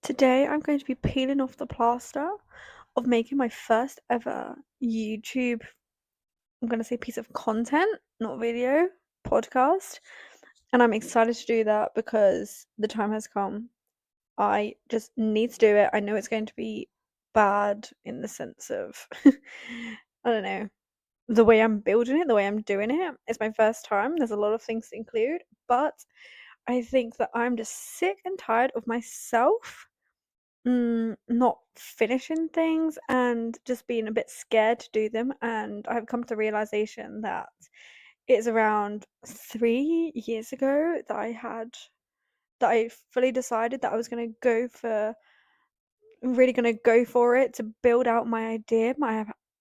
Today I'm going to be peeling off the plaster of making my first ever YouTube, I'm going to say piece of content, not video, podcast. And I'm excited to do that because the time has come. I just need to do it. I know it's going to be bad in the sense of, I don't know, the way I'm building it, the way I'm doing it. It's my first time. There's a lot of things to include, but I think that I'm just sick and tired of myself not finishing things and just being a bit scared to do them, and I've come to the realization that it's around 3 years ago that I fully decided that I was really gonna go for it to build out my idea.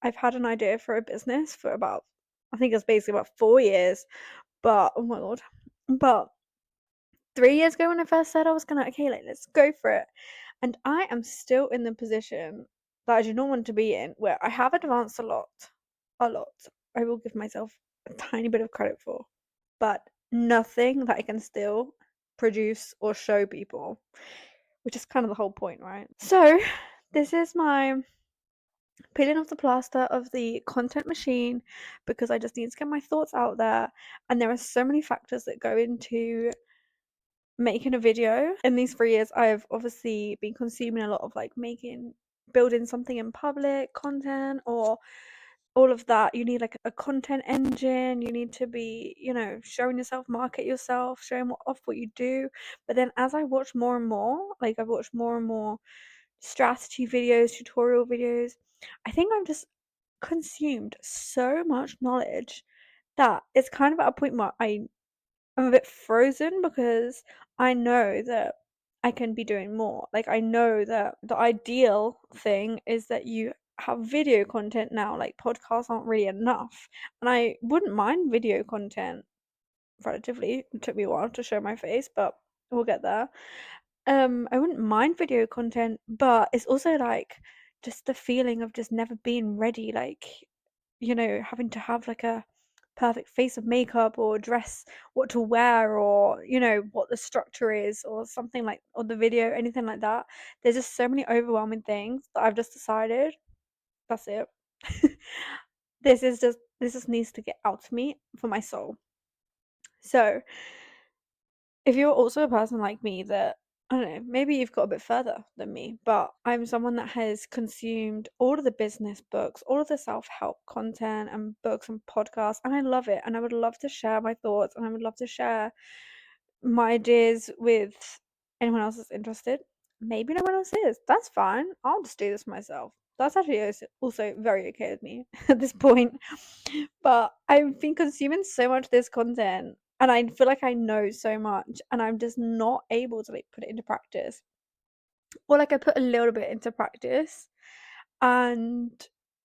I've had an idea for a business for about, I think it's basically about 4 years, but oh my God. But 3 years ago when I first said I was gonna, okay, like, let's go for it. And I am still in the position that I do not want to be in, where I have advanced a lot. A lot. I will give myself a tiny bit of credit for, but nothing that I can still produce or show people, which is kind of the whole point, right? So, this is my peeling off the plaster of the content machine because I just need to get my thoughts out there. And there are so many factors that go into making a video. In these 3 years, I've obviously been consuming a lot of like building something in public content or all of that. You need like a content engine. You need to be, showing yourself, market yourself, showing off what you do. But then as I watch more and more, like I've watched more and more strategy videos, tutorial videos, I think I've just consumed so much knowledge that it's kind of at a point where I'm a bit frozen because I know that I can be doing more. Like, I know that the ideal thing is that you have video content now. Like, podcasts aren't really enough. And I wouldn't mind video content relatively. It took me a while to show my face, but we'll get there. I wouldn't mind video content, but it's also like just the feeling of just never being ready. Like, having to have like a perfect face of makeup or dress what to wear or, what the structure is or something like, or the video, anything like that. There's just so many overwhelming things that I've just decided that's it. This just needs to get out to me for my soul. So, if you're also a person like me that, I don't know, maybe you've got a bit further than me, but I'm someone that has consumed all of the business books, all of the self-help content and books and podcasts, and I love it. And I would love to share my thoughts and I would love to share my ideas with anyone else that's interested. Maybe no one else is. That's fine. I'll just do this myself. That's actually also very okay with me at this point. But I've been consuming so much of this content and I feel like I know so much and I'm just not able to like put it into practice. Or like I put a little bit into practice and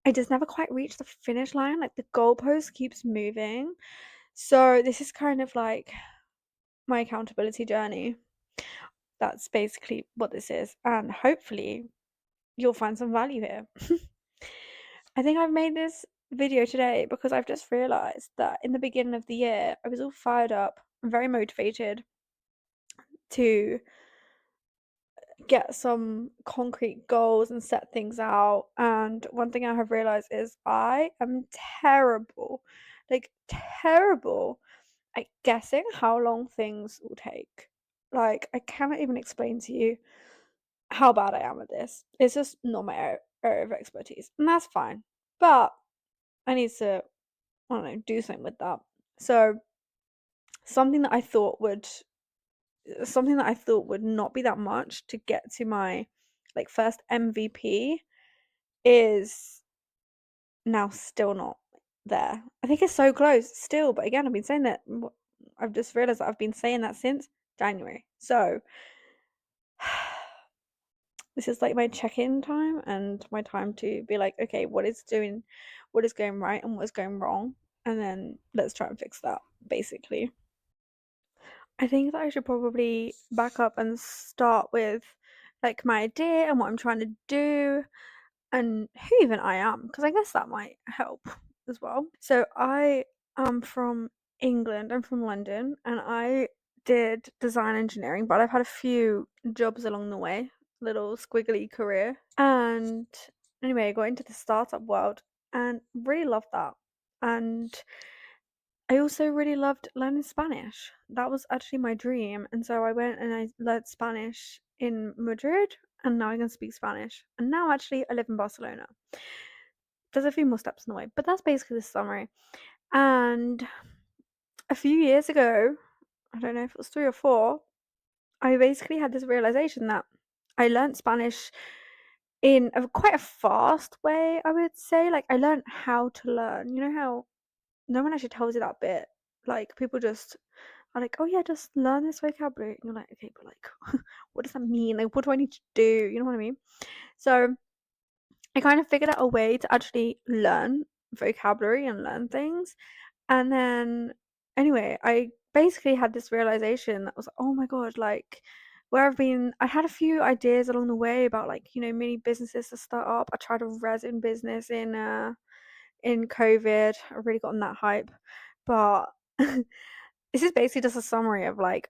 I just never quite reach the finish line. Like the goalpost keeps moving. So this is kind of like my accountability journey. That's basically what this is, and hopefully you'll find some value here. I think I've made this video today because I've just realized that in the beginning of the year, I was all fired up and very motivated to get some concrete goals and set things out. And one thing I have realized is I am terrible, like terrible at guessing how long things will take. Like, I cannot even explain to you how bad I am at this. It's just not my area of expertise, and that's fine. But I need to, I don't know, do something with that. So something that I thought would, something that I thought would not be that much to get to my like first MVP is now still not there. I think it's so close still, but again, I've been saying that. I've just realized that I've been saying that since January. So this is like my check-in time and my time to be like, okay, what is going right and what is going wrong, and then let's try and fix that, basically. I think that I should probably back up and start with like my idea and what I'm trying to do and who even I am, because I guess that might help as well. So I am from England. I'm from London and I did design engineering, but I've had a few jobs along the way. little squiggly career. And anyway, I got into the startup world and really loved that. And I also really loved learning Spanish. That was actually my dream. And so I went and I learned Spanish in Madrid, and now I can speak Spanish. And now actually I live in Barcelona. There's a few more steps in the way, but that's basically the summary. And a few years ago, I don't know if it was 3 or 4, I basically had this realization that I learned Spanish in quite a fast way, I would say. Like, I learned how to learn. You know how no one actually tells you that bit? Like, people just are like, oh yeah, just learn this vocabulary. And you're like, okay, but like, what does that mean? Like, what do I need to do? You know what I mean? So I kind of figured out a way to actually learn vocabulary and learn things. And then, anyway, I basically had this realization that was, oh my God, like, I had a few ideas along the way about, like, mini businesses to start up. I tried a resin business in COVID. I really got on that hype. But this is basically just a summary of like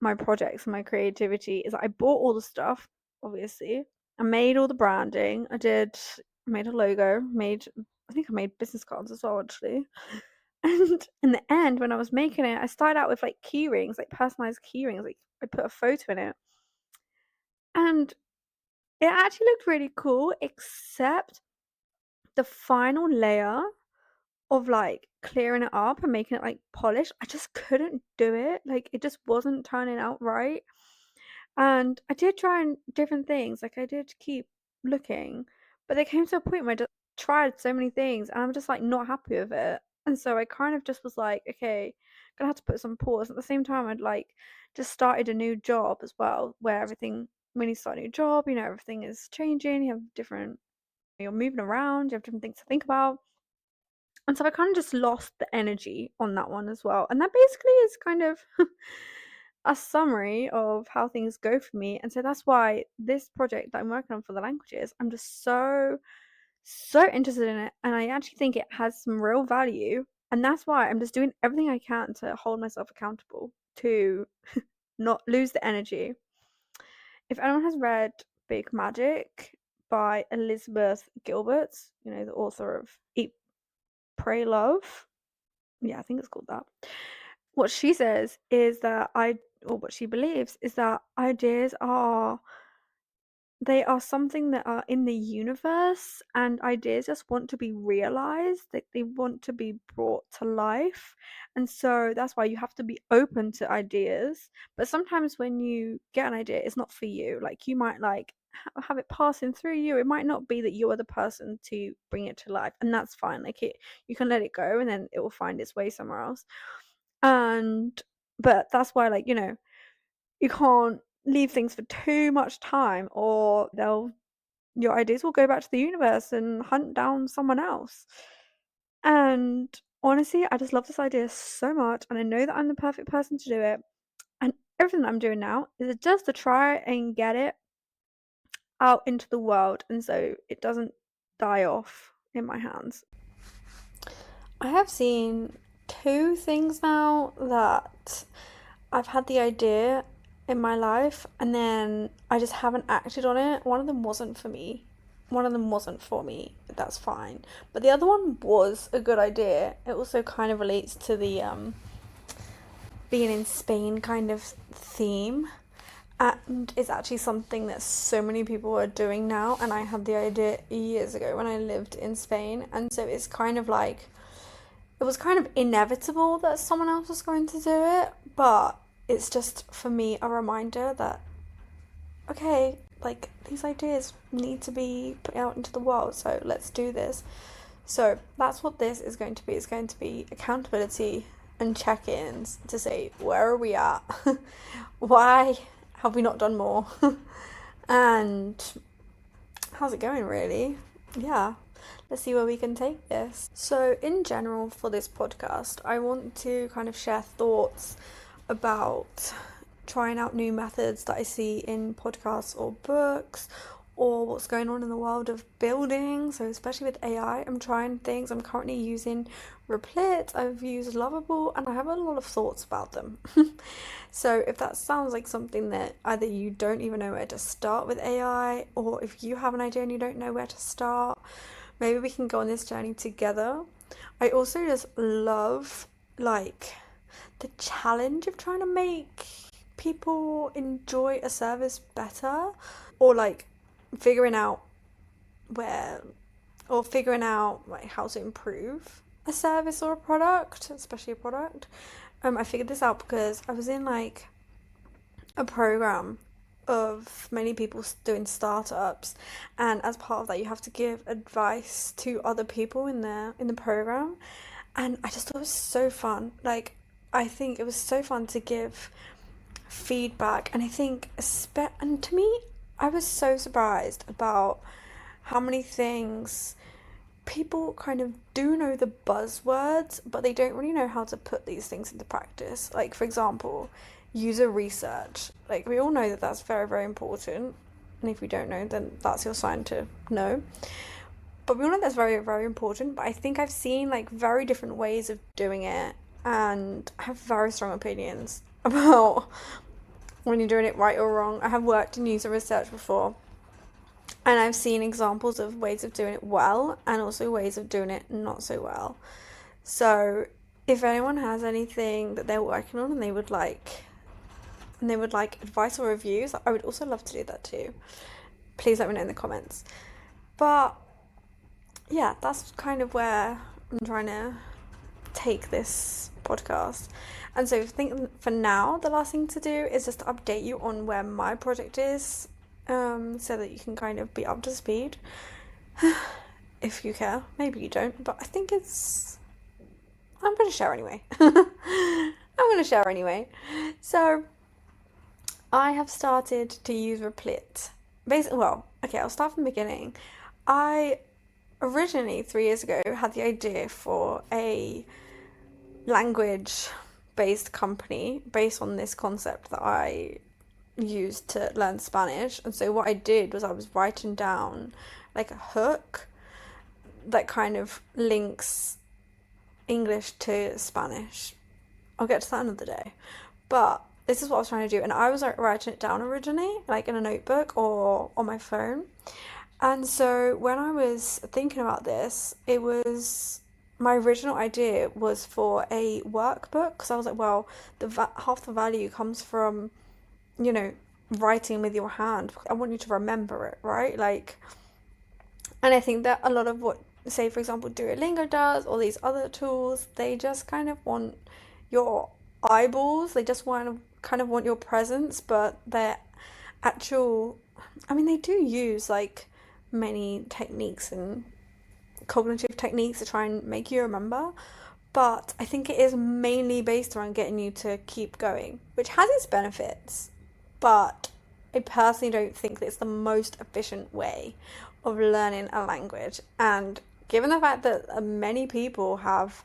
my projects and my creativity. Is I bought all the stuff, obviously. I made all the branding. I made a logo, I think I made business cards as well, actually. And in the end, when I was making it, I started out with like key rings, like personalized key rings. Like, I put a photo in it. And it actually looked really cool, except the final layer of like clearing it up and making it like polished. I just couldn't do it. Like, it just wasn't turning out right. And I did try and different things. Like, I did keep looking, but there came to a point where I just tried so many things and I'm just like not happy with it. And so I kind of just was like, okay, gonna have to put some pause. At the same time, I'd like just started a new job as well, where when you start a new job, everything is changing. You're moving around, you have different things to think about. And so I kind of just lost the energy on that one as well. And that basically is kind of a summary of how things go for me. And so that's why this project that I'm working on for the languages, I'm just so, so interested in it. And I actually think it has some real value. And that's why I'm just doing everything I can to hold myself accountable to not lose the energy. If anyone has read Big Magic by Elizabeth Gilbert, the author of Eat, Pray, Love. Yeah, I think it's called that. What she says is that or what she believes is that ideas they are something that are in the universe, and ideas just want to be realized, that they want to be brought to life. And so that's why you have to be open to ideas. But sometimes when you get an idea, it's not for you. Like, you might like have it passing through you. It might not be that you're the person to bring it to life, and that's fine. Like, you can let it go and then it will find its way somewhere else. But that's why, like, you can't leave things for too much time, or your ideas will go back to the universe and hunt down someone else. And honestly, I just love this idea so much, and I know that I'm the perfect person to do it. And everything I'm doing now is just to try and get it out into the world, and so it doesn't die off in my hands. I have seen 2 things now that I've had the idea in my life and then I just haven't acted on it. One of them wasn't for me. That's fine. But the other one was a good idea. It also kind of relates to the being in Spain kind of theme. And it's actually something that so many people are doing now. And I had the idea years ago when I lived in Spain. And so it's kind of like, it was kind of inevitable that someone else was going to do it. But it's just, for me, a reminder that, okay, like, these ideas need to be put out into the world, so let's do this. So that's what this is going to be. It's going to be accountability and check-ins to say, where are we at? Why have we not done more? And how's it going, really? Yeah, let's see where we can take this. So in general, for this podcast, I want to kind of share thoughts about trying out new methods that I see in podcasts or books, or what's going on in the world of building. So especially with AI, I'm trying things. I'm currently using Replit, I've used Lovable, and I have a lot of thoughts about them. So if that sounds like something that either you don't even know where to start with AI, or if you have an idea and you don't know where to start, maybe we can go on this journey together. I also just love like the challenge of trying to make people enjoy a service better, or like figuring out where figuring out like how to improve a service or a product, especially a product. I figured this out because I was in like a program of many people doing startups, and as part of that you have to give advice to other people in the program, and I just thought it was so fun. Like, I think it was so fun to give feedback, and I think and to me, I was so surprised about how many things people kind of do know the buzzwords, but they don't really know how to put these things into practice. Like, for example, user research. Like, we all know that that's very, very important. And if you don't know, then that's your sign to know. But we all know that's very, very important. But I think I've seen like very different ways of doing it, and I have very strong opinions about when you're doing it right or wrong. I have worked in user research before, and I've seen examples of ways of doing it well and also ways of doing it not so well. So if anyone has anything that they're working on and they would like advice or reviews, I would also love to do that too. Please let me know in the comments. But yeah, that's kind of where I'm trying to take this podcast. And so I think for now, the last thing to do is just to update you on where my project is, so that you can kind of be up to speed. If you care, maybe you don't, but I think I'm going to share anyway. I'm going to share anyway. So I have started to use Replit. Basically, well, okay, I'll start from the beginning. I originally 3 years ago had the idea for a language based company based on this concept that I used to learn Spanish. And so what I did was I was writing down like a hook that kind of links English to Spanish. I'll get to that another day. But this is what I was trying to do, and I was like writing it down originally, like in a notebook or on my phone. And so when I was thinking about this, it was my original idea was for a workbook, because I was like, well, half the value comes from, writing with your hand. I want you to remember it, right? Like, and I think that a lot of what, say, for example, Duolingo does, or these other tools, they just kind of want your eyeballs. They just kind of want your presence, but they're actual, I mean, they do use like many techniques and cognitive techniques to try and make you remember, but I think it is mainly based around getting you to keep going, which has its benefits, but I personally don't think that it's the most efficient way of learning a language. And given the fact that many people have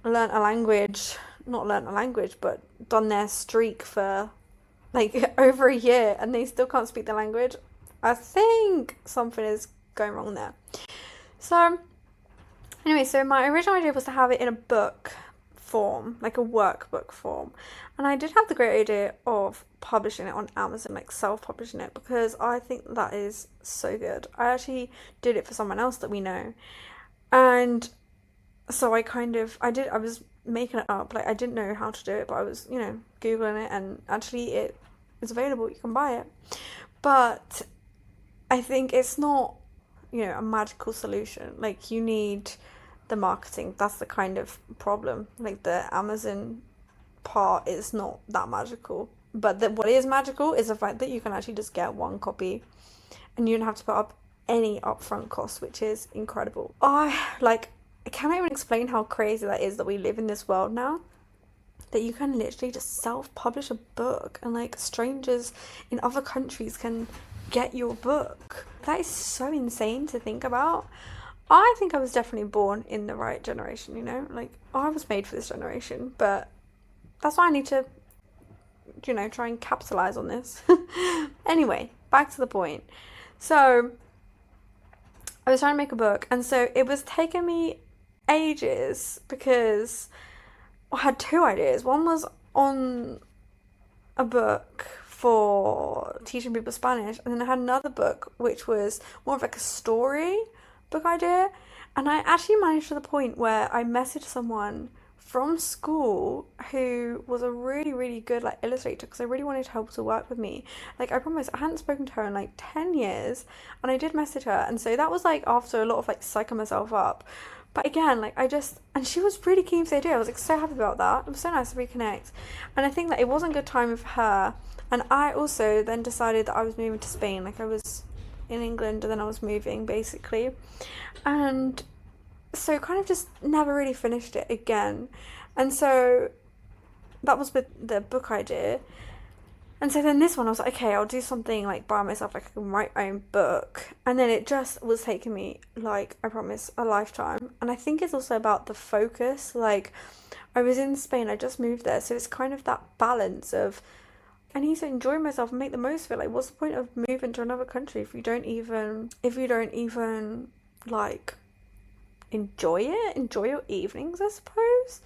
learned a language, not learned a language, but done their streak for like over a year and they still can't speak the language, I think something is going wrong there. So anyway, so my original idea was to have it in a book form, like a workbook form. And I did have the great idea of publishing it on Amazon, like self-publishing it, because I think that is so good. I actually did it for someone else that we know. And so I was making it up. Like, I didn't know how to do it, but I was, Googling it, and actually it is available. You can buy it. But I think it's not, a magical solution. Like, you need the marketing. That's the kind of problem. Like, the Amazon part is not that magical. But what is magical is the fact that you can actually just get one copy and you don't have to put up any upfront costs, which is incredible. I cannot even explain how crazy that is, that we live in this world now, that you can literally just self-publish a book and like strangers in other countries can get your book. That is so insane to think about. I think I was definitely born in the right generation, like I was made for this generation, but that's why I need to try and capitalize on this. Anyway, back to the point. So I was trying to make a book, and so it was taking me ages because I had two ideas. One was on a book for teaching people Spanish, and then I had another book which was more of like a story book idea. And I actually managed to the point where I messaged someone from school who was a really, really good like illustrator because I really wanted help to work with me. Like I promise I hadn't spoken to her in like 10 years, and I did message her, and so that was like after a lot of like psyching myself up. But again, like and she was really keen for the idea. I was like so happy about that. It was so nice to reconnect. And I think that it wasn't good timing for her. And I also then decided that I was moving to Spain. Like I was in England and then I was moving basically. And so kind of just never really finished it again. And so that was with the book idea. And so then this one, I was like, okay, I'll do something like by myself, like I can write my own book. And then it just was taking me, like, I promise, a lifetime. And I think it's also about the focus. Like, I was in Spain, I just moved there. So it's kind of that balance of, I need to enjoy myself and make the most of it. Like, what's the point of moving to another country if you don't even, like, enjoy it? Enjoy your evenings, I suppose.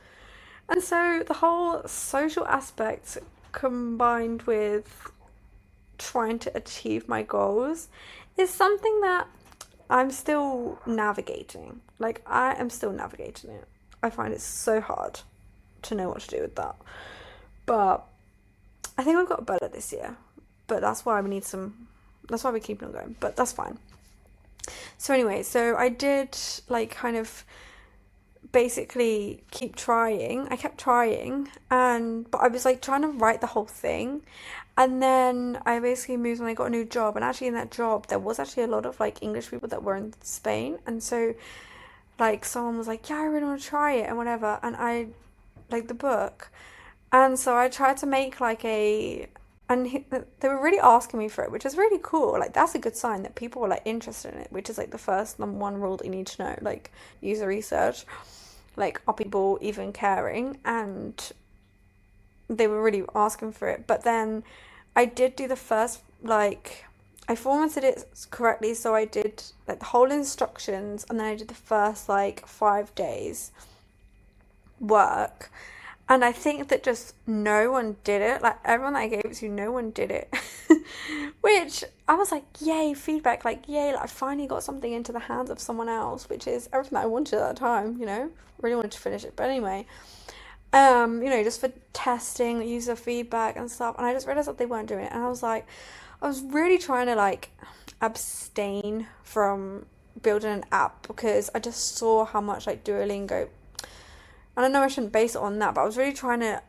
And so the whole social aspect combined with trying to achieve my goals is something that I'm still navigating. Like, I am still navigating it. I find it so hard to know what to do with that. But I think I've got better this year. But that's why that's why we're keeping on going. But that's fine. So anyway, so I did like kind of basically keep trying. I kept trying, but I was like trying to write the whole thing. And then I basically moved and I got a new job. And actually in that job there was actually a lot of like English people that were in Spain. And so like someone was like, yeah, I really want to try it and whatever. And I like the book. And so I tried to make like they were really asking me for it, which is really cool. Like that's a good sign that people were like interested in it, which is like the first number one rule that you need to know. Like user research, like are people even caring? And they were really asking for it. But then I did do the first like I formatted it correctly, so I did like the whole instructions, and then I did the first like 5 days work. And I think that just no one did it. Like everyone that I gave it to, no one did it. Which I was like, yay, feedback, like yay, like I finally got something into the hands of someone else, which is everything that I wanted at that time. Really wanted to finish it. But anyway, just for testing, user feedback and stuff. And I just realized that they weren't doing it. And I was really trying to like abstain from building an app because I just saw how much like Duolingo, and I know I shouldn't base it on that, but I was really trying to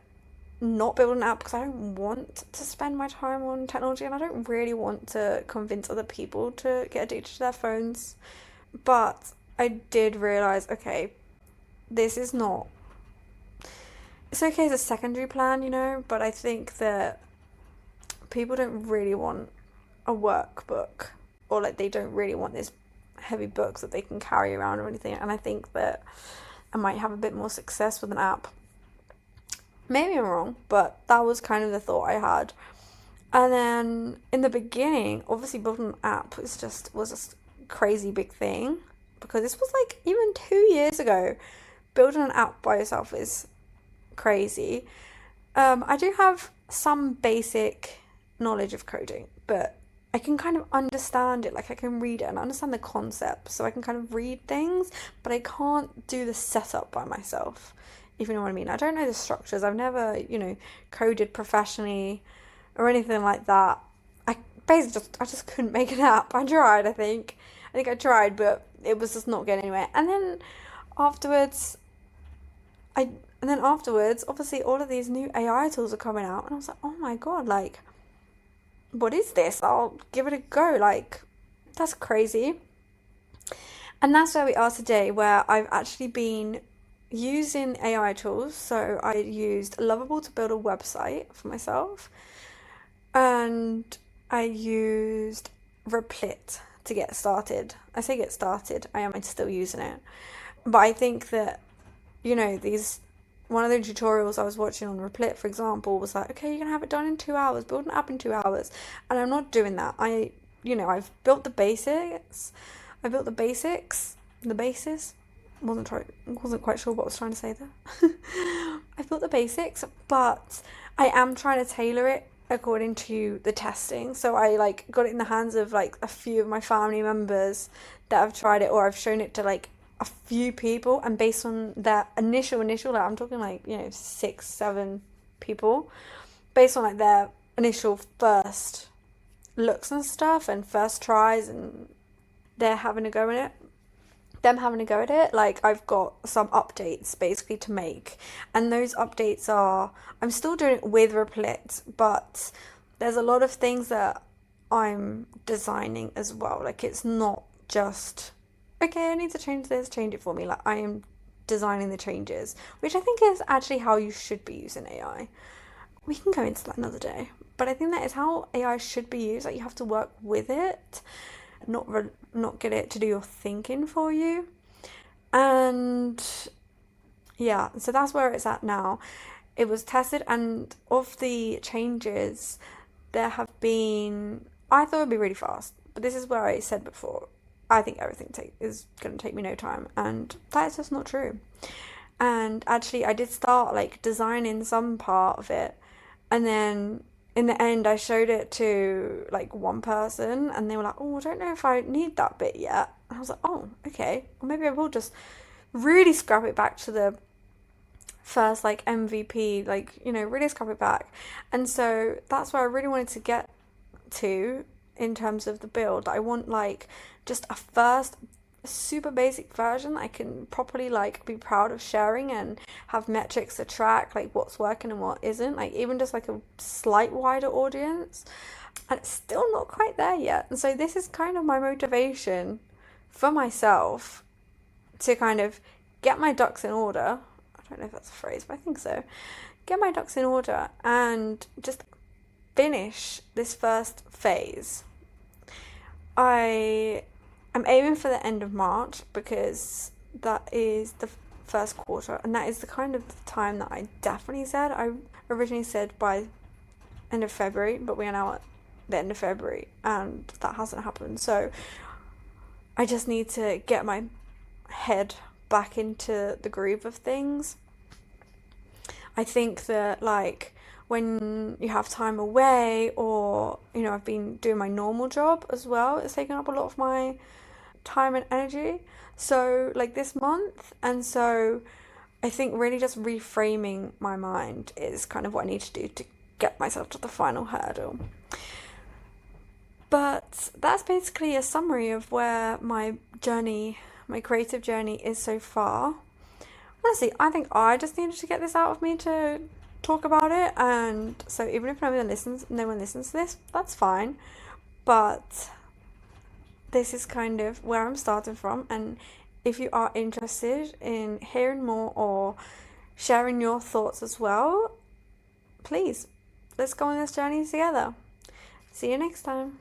not build an app because I don't want to spend my time on technology, and I don't really want to convince other people to get addicted to their phones. But I did realize, okay, this is not. It's okay as a secondary plan, but I think that people don't really want a workbook, or like they don't really want this heavy books that they can carry around or anything. And I think that I might have a bit more success with an app. Maybe I'm wrong, but that was kind of the thought I had. And then in the beginning, obviously building an app was just a crazy big thing because this was like even 2 years ago. Building an app by yourself is crazy. I do have some basic knowledge of coding, but I can kind of understand it. Like I can read it and understand the concept, so I can kind of read things, but I can't do the setup by myself, if you know what I mean. I don't know the structures. I've never, coded professionally or anything like that. I basically I just couldn't make an app. I tried, I think I tried, but it was just not getting anywhere. And then afterwards, obviously all of these new AI tools are coming out, and I was like, oh my god, like, what is this? I'll give it a go. Like, that's crazy. And that's where we are today, where I've actually been using AI tools. So I used Lovable to build a website for myself, and I used Replit to get started. I say get started, I am still using it. But I think that, these one of the tutorials I was watching on Replit, for example, was like, okay, you're gonna have it done in 2 hours, build an app in 2 hours. And I'm not doing that. I've built the basics. I built the basics, the basis. Wasn't quite sure what I was trying to say there. I built the basics, but I am trying to tailor it according to the testing. So I like got it in the hands of like a few of my family members that have tried it, or I've shown it to like a few people, and based on their initial, like I'm talking like, 6, 7 people, based on like their initial first looks and stuff and first tries, and they're having a go in it them having a go at it, like I've got some updates basically to make. And those updates are, I'm still doing it with Replit, but there's a lot of things that I'm designing as well. Like it's not just, okay, I need to change this, change it for me. Like I am designing the changes, which I think is actually how you should be using AI. We can go into that another day, but I think that is how AI should be used. Like you have to work with it, not get it to do your thinking for you. And yeah, so that's where it's at now. It was tested, and of the changes, there have been. I thought it'd be really fast, but this is where I said before. I think everything is going to take me no time, and that is just not true. And actually, I did start like designing some part of it, and then in the end, I showed it to like one person, and they were like, "Oh, I don't know if I need that bit yet." And I was like, "Oh, okay. Well, maybe I will just really scrap it back to the first like MVP, like really scrap it back." And so that's where I really wanted to get to in terms of the build. I want like just a first super basic version that I can properly like be proud of sharing and have metrics to track like what's working and what isn't, like even just like a slight wider audience. And it's still not quite there yet, and so this is kind of my motivation for myself to kind of get my ducks in order. I don't know if that's a phrase, but I think so. Get my ducks in order and just finish this first phase. I am aiming for the end of March because that is the first quarter, and that is the kind of time that I definitely said. I originally said by end of February, but we are now at the end of February, and that hasn't happened. So I just need to get my head back into the groove of things. I think that like when you have time away, or I've been doing my normal job as well, it's taken up a lot of my time and energy, so like this month. And so I think really just reframing my mind is kind of what I need to do to get myself to the final hurdle. But that's basically a summary of where my creative journey is so far. Honestly, I think I just needed to get this out of me to talk about it, and so even if no one listens to this, that's fine. But this is kind of where I'm starting from, and if you are interested in hearing more or sharing your thoughts as well, please let's go on this journey together. See you next time.